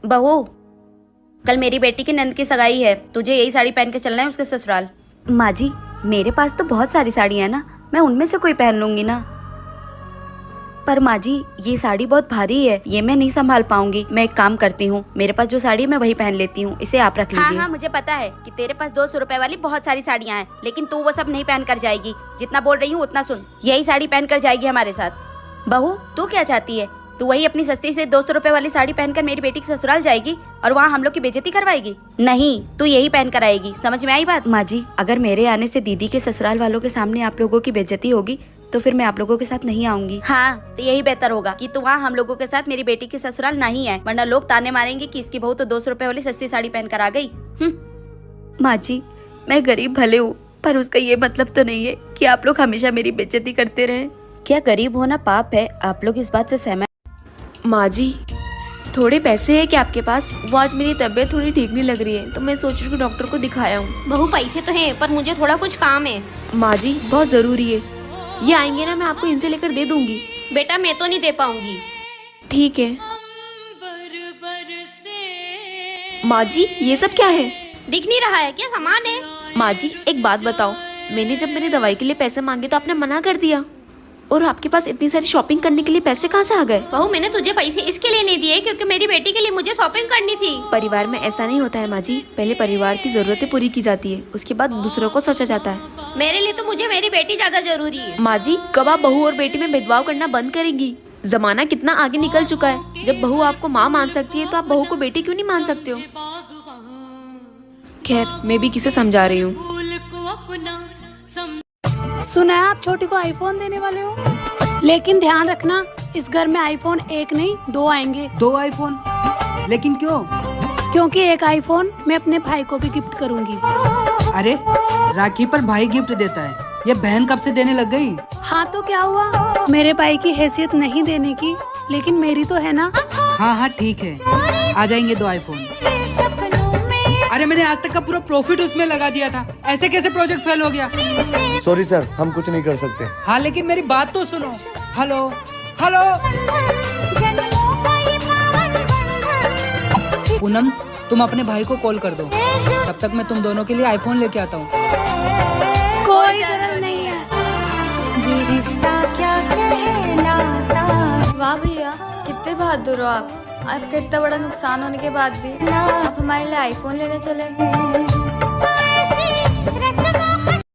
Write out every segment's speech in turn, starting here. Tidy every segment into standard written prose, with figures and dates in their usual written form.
बहू, कल मेरी बेटी की नंद की सगाई है, तुझे यही साड़ी पहन के चलना है उसके ससुराल। माँ जी, मेरे पास तो बहुत सारी साड़ियाँ हैं ना, मैं उनमें से कोई पहन लूंगी ना। पर माँ जी, ये साड़ी बहुत भारी है, ये मैं नहीं संभाल पाऊंगी। मैं एक काम करती हूँ, मेरे पास जो साड़ी है मैं वही पहन लेती हूँ, इसे आप रख लीजिए। हाँ, मुझे पता है कि तेरे पास 200 रुपए वाली बहुत सारी साड़ियाँ हैं, लेकिन तू वो सब नहीं पहन कर जाएगी। जितना बोल रही हूँ उतना सुन, यही साड़ी पहन कर जाएगी हमारे साथ। बहू, तू क्या चाहती है? तू वही अपनी सस्ती से 200 रुपए वाली साड़ी पहनकर मेरी बेटी के ससुराल जाएगी और वहाँ हम लोग की बेइज्जती करवाएगी? नहीं, तू यही पहन कर आएगी। समझ में आई बात? माँ जी, अगर मेरे आने से दीदी के ससुराल वालों के सामने आप लोगों की बेइज्जती होगी तो फिर मैं आप लोगों के साथ नहीं आऊंगी। हाँ, तो यही बेहतर होगा कि तू वहाँ हम लोगों के साथ मेरी बेटी के ससुराल नहीं आए, वरना लोग ताने मारेंगे कि इसकी बहू तो 200 रुपए वाली सस्ती साड़ी पहन कर आ गई। माँ जी, मैं गरीब भले हूँ, पर उसका ये मतलब तो नहीं है कि आप लोग हमेशा मेरी बेइज्जती करते रहें। क्या गरीब होना पाप है? आप लोग इस बात से सहमत? माँ जी, थोड़े पैसे है क्या आपके पास? वो आज मेरी तबीयत थोड़ी ठीक नहीं लग रही है, तो मैं सोच रही हूँ कि डॉक्टर को दिखाया हूँ। बहू, पैसे तो हैं, पर मुझे थोड़ा कुछ काम है। माँ जी, बहुत जरूरी है। ये आएंगे ना, मैं आपको इनसे लेकर दे दूंगी। बेटा, मैं तो नहीं दे पाऊंगी। ठीक है। माँ जी, ये सब क्या है? दिख नहीं रहा है क्या? सामान है। माँ जी, एक बात बताओ, मैंने जब मेरी दवाई के लिए पैसे मांगे तो आपने मना कर दिया, और आपके पास इतनी सारी शॉपिंग करने के लिए पैसे कहाँ से आ गए? बहू, मैंने तुझे पैसे इसके लिए नहीं दिए क्योंकि मेरी बेटी के लिए मुझे शॉपिंग करनी थी। परिवार में ऐसा नहीं होता है माँ जी, पहले परिवार की जरूरतें पूरी की जाती है, उसके बाद दूसरों को सोचा जाता है। मेरे लिए तो मुझे मेरी बेटी ज्यादा जरूरी है। माँ जी, कब आप बहू और बेटी में भेदभाव करना बंद करेंगी? जमाना कितना आगे निकल चुका है, जब बहू आपको माँ मान सकती है तो आप बहू को बेटी क्यों नहीं मान सकते हो? खैर, मैं भी किसे समझा रही हूँ। सुना है आप छोटी को आईफोन देने वाले हो, लेकिन ध्यान रखना, इस घर में आईफोन एक नहीं 2 आएंगे। 2 आईफोन? लेकिन क्यों? क्योंकि एक आईफोन मैं अपने भाई को भी गिफ्ट करूंगी। अरे, राखी पर भाई गिफ्ट देता है, ये बहन कब से देने लग गई? हाँ तो क्या हुआ, मेरे भाई की हैसियत नहीं देने की, लेकिन मेरी तो है ना। हाँ हाँ ठीक है, आ जाएंगे 2 आईफोन। अरे, मैंने आज तक का पूरा प्रॉफिट उसमें लगा दिया था, ऐसे कैसे प्रोजेक्ट फेल हो गया? सॉरी सर, हम कुछ नहीं कर सकते। हाँ, लेकिन मेरी बात तो सुनो। हेलो हेलो पूनम, तुम अपने भाई को कॉल कर दो, तब तक मैं तुम दोनों के लिए आईफोन लेके आता हूँ। कोई जरूरत नहीं है। वाह भैया, कितने बहादुर हो आप। आपका इतना बड़ा नुकसान होने के बाद भी आप हमारे लिए आईफोन लेने चले।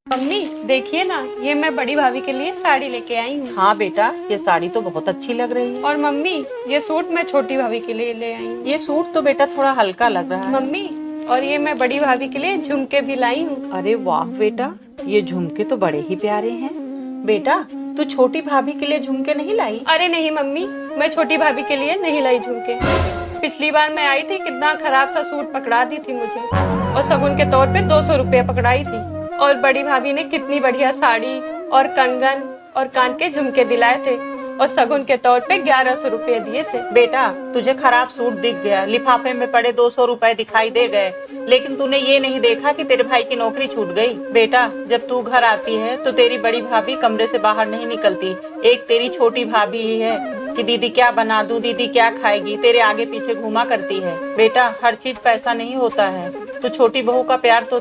मम्मी देखिए ना, ये मैं बड़ी भाभी के लिए साड़ी लेके आई हूँ। हाँ बेटा, ये साड़ी तो बहुत अच्छी लग रही है। और मम्मी, ये सूट मैं छोटी भाभी के लिए ले आई हूँ। ये सूट तो बेटा थोड़ा हल्का लग रहा है। मम्मी, और ये मैं बड़ी भाभी के लिए झुमके भी लाई हूँ। अरे वाह बेटा, ये झुमके तो बड़े ही प्यारे हैं। बेटा, तू छोटी भाभी के लिए झुमके नहीं लाई? अरे नहीं मम्मी, मैं छोटी भाभी के लिए नहीं लाई झुमके। पिछली बार मैं आई थी, कितना खराब सा सूट पकड़ा दी थी मुझे, और शगुन के तौर पे 200 रुपया पकड़ाई थी। और बड़ी भाभी ने कितनी बढ़िया साड़ी और कंगन और कान के झुमके दिलाए थे, और शगुन के तौर पे 1100 रुपये दिए थे। बेटा, तुझे खराब सूट दिख गया, लिफाफे में पड़े 200 रुपए दिखाई दे गए, लेकिन तूने ये नहीं देखा कि तेरे भाई की नौकरी छूट गई। बेटा, जब तू घर आती है तो तेरी बड़ी भाभी कमरे से बाहर नहीं निकलती। एक तेरी छोटी भाभी ही है कि दीदी क्या बना दूं, दीदी क्या खाएगी, तेरे आगे पीछे घूमा करती है। बेटा, हर चीज पैसा नहीं होता है, तो छोटी बहू का प्यार तो